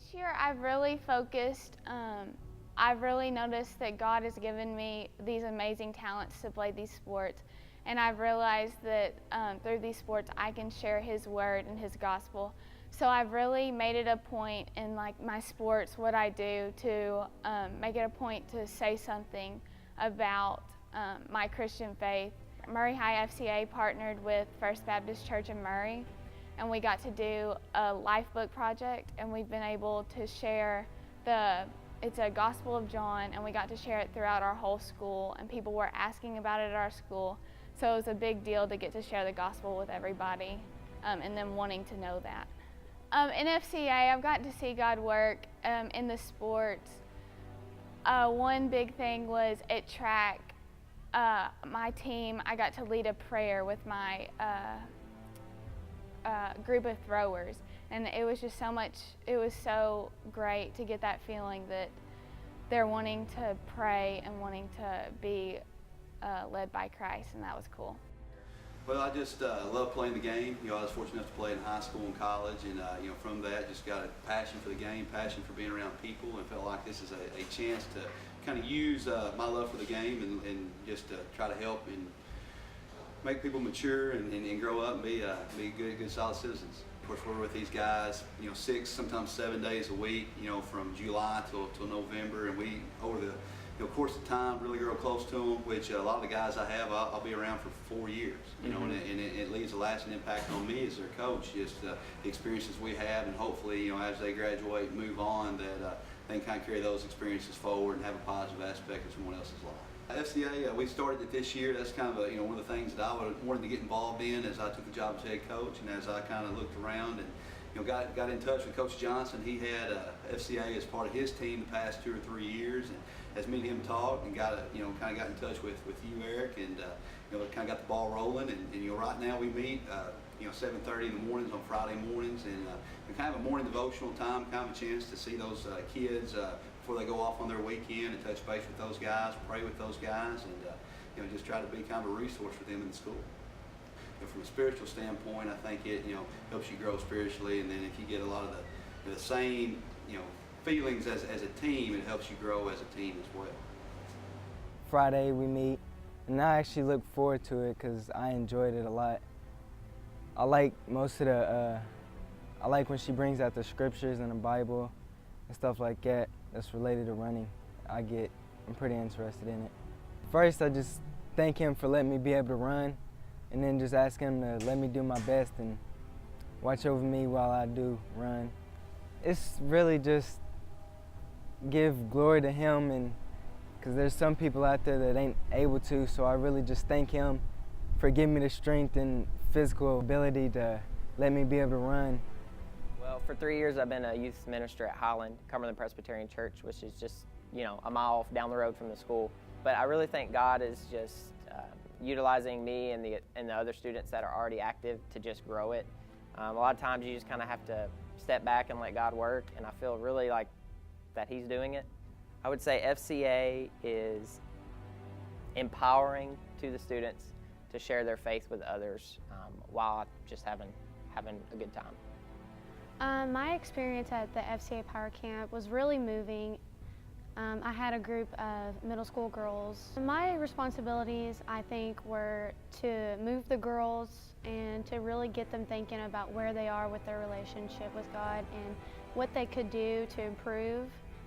This year I've really focused, I've really noticed that God has given me these amazing talents to play these sports, and I've realized that through these sports I can share His Word and His Gospel. So I've really made it a point in my sports, what I do, to make it a point to say something about my Christian faith. Murray High FCA partnered with First Baptist Church in Murray, and we got to do a life book project, and we've been able to share it's a Gospel of John, and we got to share it throughout our whole school, and people were asking about it at our school. So it was a big deal to get to share the gospel with everybody, and them wanting to know that. In FCA, I've got to see God work in the sports. One big thing was at track, my team, I got to lead a prayer with my group of throwers, and it was just it was so great to get that feeling that they're wanting to pray and wanting to be led by Christ, and that was cool. Well, I just love playing the game. I was fortunate enough to play in high school and college, and from that, just got a passion for the game, passion for being around people, and felt like this is a chance to kind of use my love for the game and just try to help and make people mature and grow up and be good, solid citizens. Of course, we're with these guys, 6, sometimes 7 days a week, from July till November, and we over the course of time, really grow close to them, which a lot of the guys I have, I'll be around for 4 years, and it leaves a lasting impact on me as their coach, just the experiences we have, and hopefully, as they graduate and move on, that they can kind of carry those experiences forward and have a positive aspect in someone else's life. FCA, we started it this year. That's kind of one of the things that I wanted to get involved in as I took the job as head coach, and as I kind of looked around and got in touch with Coach Johnson. He had FCA as part of his team the past 2 or 3 years, and as me and him talked and kind of got in touch with you, Eric, and kind of got the ball rolling. And right now we meet 7:30 in the mornings on Friday mornings, and kind of a morning devotional time, kind of a chance to see those kids before they go off on their weekend and touch base with those guys, pray with those guys, and just try to be kind of a resource for them in the school. From a spiritual standpoint, I think it helps you grow spiritually, and then if you get a lot of the same feelings as a team, it helps you grow as a team as well. Friday we meet, and I actually look forward to it because I enjoyed it a lot. I like most of I like when she brings out the scriptures and the Bible and stuff like that that's related to running. I'm pretty interested in it. First, I just thank him for letting me be able to run, and then just ask him to let me do my best and watch over me while I do run. It's really just give glory to him, and because there's some people out there that ain't able to, so I really just thank him for giving me the strength and physical ability to let me be able to run. Well, for 3 years I've been a youth minister at Highland, Cumberland Presbyterian Church, which is just a mile down the road from the school. But I really think God is just utilizing me and the other students that are already active to just grow it. A lot of times you just kind of have to step back and let God work, and I feel really like that He's doing it. I would say FCA is empowering to the students to share their faith with others while just having a good time. My experience at the FCA Power Camp was really moving. I had a group of middle school girls. My responsibilities, I think, were to move the girls and to really get them thinking about where they are with their relationship with God and what they could do to improve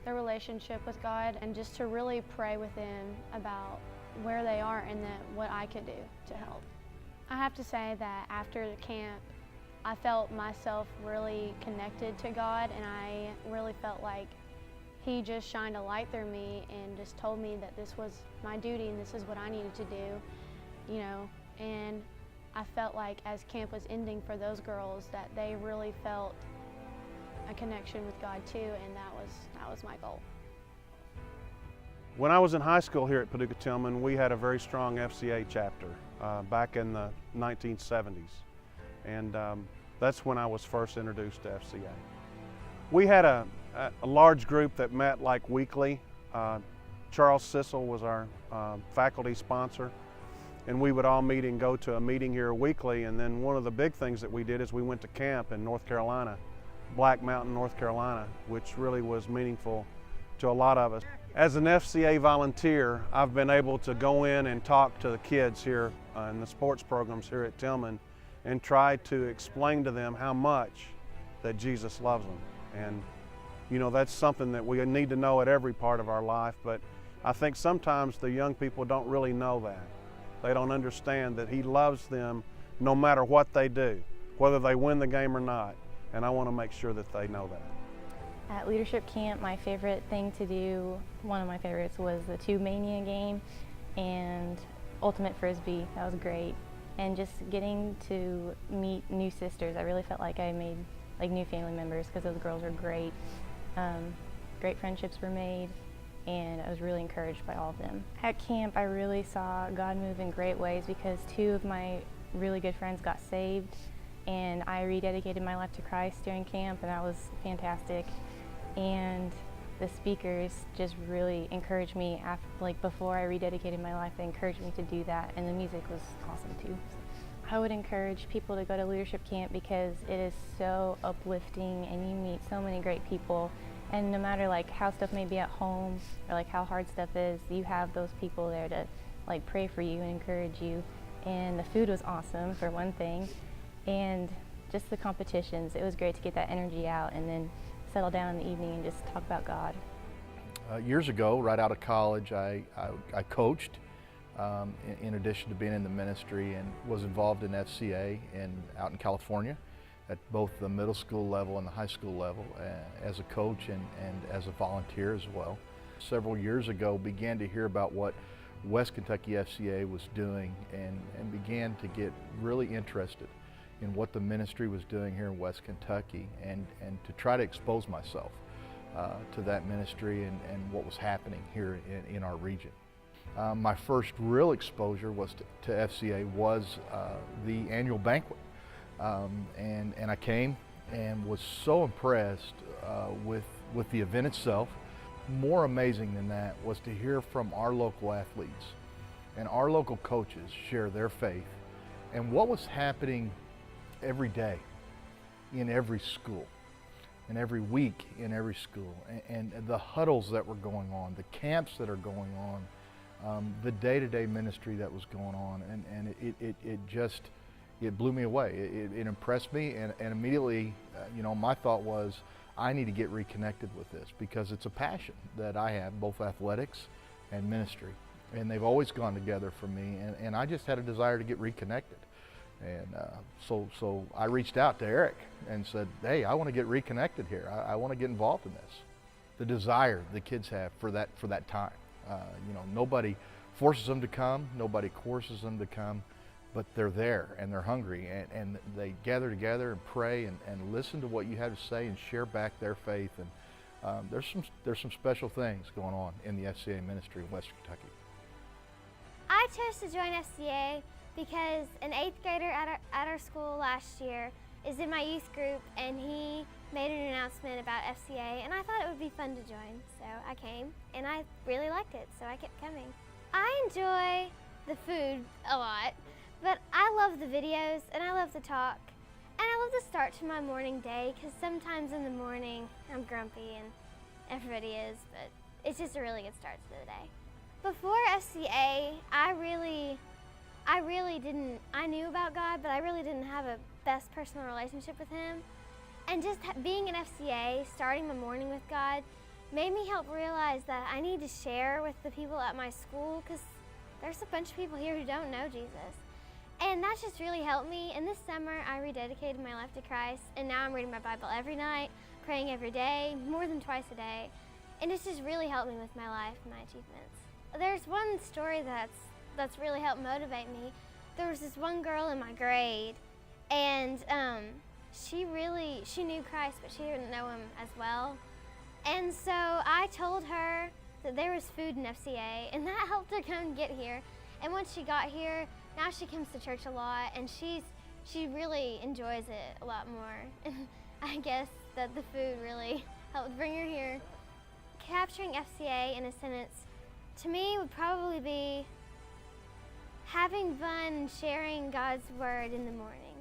their relationship with God, and just to really pray with them about where they are and what I could do to help. I have to say that after the camp, I felt myself really connected to God, and I really felt like He just shined a light through me and just told me that this was my duty and this is what I needed to do, and I felt like as camp was ending for those girls that they really felt a connection with God too, and that was my goal. When I was in high school here at Paducah-Tillman, we had a very strong FCA chapter back in the 1970s, and that's when I was first introduced to FCA. We had a large group that met like weekly. Charles Sissel was our faculty sponsor, and we would all meet and go to a meeting here weekly. And then one of the big things that we did is we went to camp in North Carolina Black Mountain, North Carolina, which really was meaningful to a lot of us. As an FCA volunteer, I've been able to go in and talk to the kids here in the sports programs here at Tillman and try to explain to them how much that Jesus loves them. And you know, that's something that we need to know at every part of our life, but I think sometimes the young people don't really know that. They don't understand that He loves them no matter what they do, whether they win the game or not, and I want to make sure that they know that. At leadership camp, my favorite thing to do, one of my favorites, was the Tube Mania game and Ultimate Frisbee. That was great. And just getting to meet new sisters. I really felt like I made like new family members because those girls are great. Great friendships were made, and I was really encouraged by all of them. At camp, I really saw God move in great ways because two of my really good friends got saved, and I rededicated my life to Christ during camp, and that was fantastic. And the speakers just really encouraged me before I rededicated my life. They encouraged me to do that, and the music was awesome too. I would encourage people to go to leadership camp because it is so uplifting, and you meet so many great people. And no matter like how stuff may be at home or like how hard stuff is, you have those people there to like pray for you and encourage you. And the food was awesome for one thing, and just the competitions. It was great to get that energy out and then settle down in the evening and just talk about God. Years ago, right out of college, I coached in addition to being in the ministry, and was involved in FCA out in California at both the middle school level and the high school level as a coach and as a volunteer as well. Several years ago, began to hear about what West Kentucky FCA was doing and began to get really interested in what the ministry was doing here in West Kentucky and to try to expose myself to that ministry and what was happening here in our region. My first real exposure was to FCA was the annual banquet. And I came and was so impressed with the event itself. More amazing than that was to hear from our local athletes and our local coaches share their faith and what was happening every day in every school and every week in every school, and the huddles that were going on, the camps that are going on, the day-to-day ministry that was going on, and it blew me away. It impressed me, and immediately, my thought was, I need to get reconnected with this because it's a passion that I have, both athletics and ministry, and they've always gone together for me, and I just had a desire to get reconnected. And so I reached out to Eric and said, hey, I want to get reconnected here. I want to get involved in this. The desire the kids have for that time. Nobody forces them to come, nobody coerces them to come, but they're there and they're hungry, and they gather together and pray and listen to what you have to say and share back their faith. And there's some special things going on in the FCA ministry in Western Kentucky. I chose to join FCA because an 8th grader at our school last year is in my youth group, and he made an announcement about FCA, and I thought it would be fun to join, so I came, and I really liked it, so I kept coming. I enjoy the food a lot, but I love the videos, and I love to talk, and I love the start to my morning day, because sometimes in the morning I'm grumpy, and everybody is, but it's just a really good start to the day. Before FCA, I knew about God, but I really didn't have a best personal relationship with Him. And just being in FCA, starting my morning with God, made me help realize that I need to share with the people at my school, because there's a bunch of people here who don't know Jesus. And that's just really helped me. And this summer, I rededicated my life to Christ, and now I'm reading my Bible every night, praying every day, more than twice a day. And it's just really helped me with my life and my achievements. There's one story that's really helped motivate me. There was this one girl in my grade, and she knew Christ, but she didn't know Him as well. And so I told her that there was food in FCA, and that helped her come get here. And once she got here, now she comes to church a lot, and she really enjoys it a lot more. And I guess that the food really helped bring her here. Capturing FCA in a sentence, to me, would probably be having fun sharing God's Word in the morning.